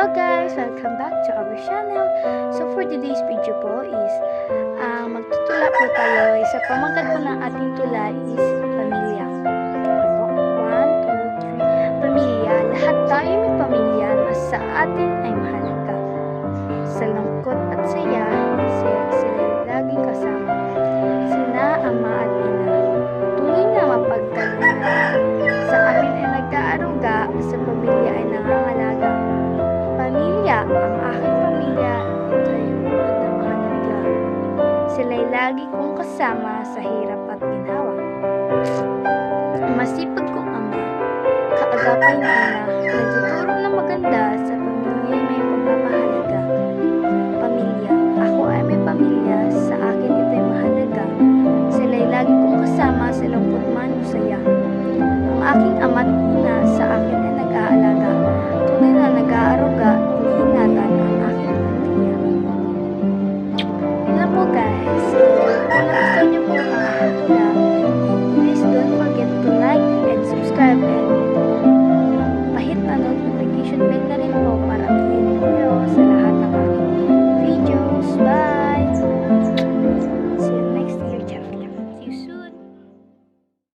Hello guys! Welcome back to our channel. So for today's video po is magtutula po tayo. Sa pamangkat po ng ating tula is pamilya. Ano? 1, 2, 3. Pamilya. Lahat tayo may pamilya na sa atin ay mahalaga. Sa lungkot at saya, sila laging kasama. Sina ama at ina. Tunay na mapagkalunan. Sa amin ay nag-aaruga, sa pamilya ay nangangalaga. Pamilya, ang aking pamilya, ito ay bukod na mahalaga. Sila'y lagi kong kasama sa hirap at ginhawa. Masipag kong ama, kaagapay na ina,